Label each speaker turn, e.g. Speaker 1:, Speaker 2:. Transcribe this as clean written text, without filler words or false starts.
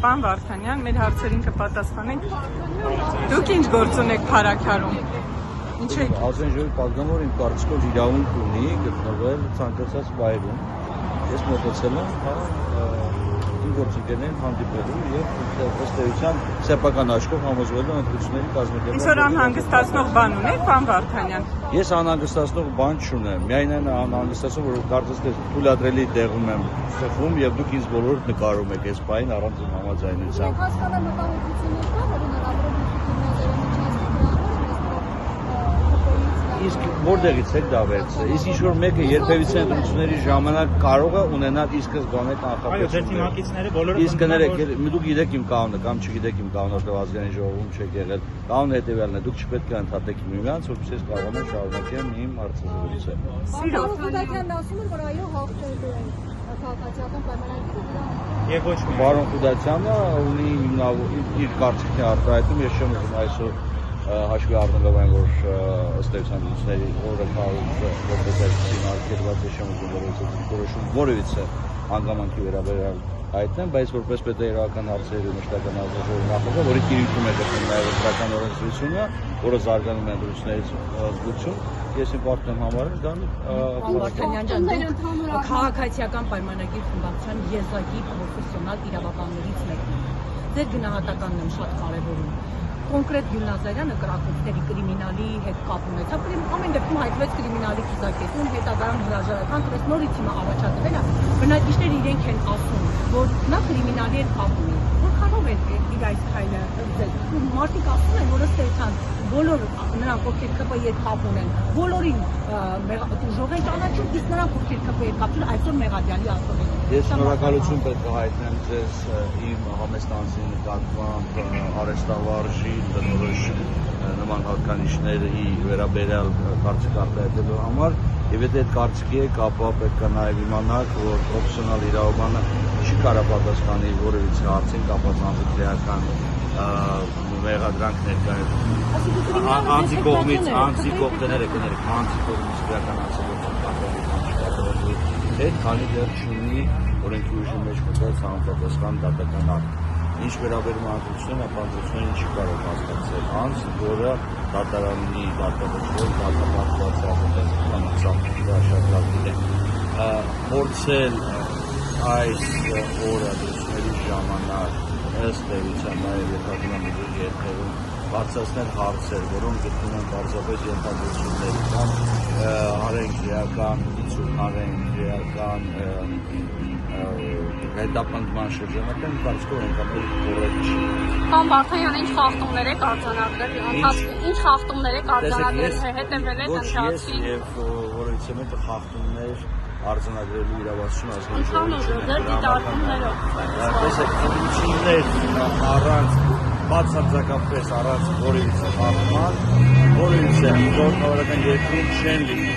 Speaker 1: Պան Վարդանյան, մեր հարցերին կպատասխանենք։ Դուք ինչ գործ ունեք Փարաքարում։ Ինչ եք։
Speaker 2: Ազենժոյի պատգամորը իմ կարծիքով իրավունք ունի գտնվել ցանկացած վայրում։ Ես մոտեցել եմ գործիքներին հանդիպելու եւ ըստ էության սեփական աչքով համոզվելու ընտրությունների կազմակերպման։
Speaker 1: Ինչ-որ անհանգստացնող բան ունեք, պան Վարդանյան։
Speaker 2: Ես անհանգստացնող բան չունեմ։ Միայն այն անհանգստացող, որ կարծես թե թույլատրելի տեղում եմ սխում եւ դուք ինձ բոլորդ նկարում եք այս բանին առանց իմ համաձայնության։
Speaker 3: Հասկանալ մտահոգություններ կա, որ
Speaker 2: Իսկ որտեղից եք դա վերցրել։ Իսկ ինչ-որ մեկը երբևիցե ընտրությունների ժամանակ կարող է ունենալ ի սկզբանե կանխապետություններ։ Իսկ կներեք, դուք գիտեք իմ կանոնը կամ չգիտեք իմ կանոնը, որտեղ ազգային ժողովում չեք եղել։ Կանոնը հետևյալն է, դուք չպետք է ընդհատեք միմյանց, որպեսզի ես կարողանամ շարունակել իմ հարցազրույցը։
Speaker 3: Սիրով Խուդակյանն ասում է, որ այո, հաղթել են քաղաքացիական պայմանագիրը։
Speaker 2: Եվ ոչ Բարոն Խուդակյանը ունի իր կարծիքն արտահայտում, ես չեմ ուզում այսօր հաշվի առնելով այն, որ ըստ էության լուսների օրը քաղաքը որպես այսպիսի արգելված է շնորհիվ որոշում որևիցե հանգամանքի վերաբերյալ հայտնեմ, բայց որպես պետական հարցերի մշտական ազգաժողովի նախագահ, որի տիրույթում է գտնվում նաև դրական օրենսդրությունը, որը զարգանում է ընտրություններից զգություն, ես իմ պարտքն եմ համարել դա
Speaker 4: Վարդանյան ջան, դուք քաղաքացիական պայմանագիր խմբակցության եզակի պրոֆեսիոնալ իրավաբաններից մեկն եք։ Ձեր գնահատականն եմ շատ կարևորում։ Կոնկրետ Գյուլնազարյանը կրակոցների կրիմինալի հետ կապ ունեցավ, ամեն դեպքում հայտնվեց կրիմինալի ցուցակետում, հետագայում հրաժարական տվեց, նորից հիմա առաջադրվել է, բնակիչները իրենք են ասում, որ նա կրիմինալի հետ կապ ունի, որքանով է իր այս քայլը ձգել։ Մարդիկ ասում են, որ ըստ էության բոլոր նրանք, ովքեր ԿՊ-ի հետ կապ ունեն, բոլորին ուժով են ճանաչում, իսկ նրանք, ովքեր ԿՊ-ի հետ կապ ունեն, այսօր Մեղադրյալի ասում են։
Speaker 2: Ես շնորհակալություն պետք է հայտնեմ ձեզ իմ համեստանցի նկատմամբ արհեստավարժի տնօրոշ նման հատկանիշների վերաբերյալ կարծիք արտահայտելու համար եւ եթե այդ կարծիքի եք, ապա պետք է նաեւ իմանաք, որ պրոֆեսիոնալ իրավաբանը չի կարող պատասխանի որևիցե հարցին կապված անձնական մեղադրանք ներկայացնում անձիկողմից այդ քանի դեռ չունի օրենքի ուժի մեջ մտած համապատասխան դատական ակտ։ Ինչ վերաբերում անդրությունն, ապա անդրությունն չի կարող հասկացել անձ, որը դատարանի դատապարտել փորձել այս օրը դրությունների ժամանակ ըստ էության նաև երկրագնահատական երկրում բարձրացնել հարցեր, որոնք գտնվում են պարզապես ենթադրությունների կամ հարենգիական, հարենգիական հետապնդման շրջանակում կարծիքով ընդհանուր կորեկտ չի։
Speaker 5: Պան Վարդանյան, ինչ խախտումներ եք արձանագրել, ինչ խախտումներ եք արձանագրել, հետևել եք ընթացքին։
Speaker 2: Եվ որովհետև մեկը խախտումներ արձանագրելու իրավասություն ազգային
Speaker 5: ժողովի
Speaker 2: տեսեք, առանց բացարձակապես առանց որևիցե խախտման, որևիցե ժողովրդական երկրում չեն լինի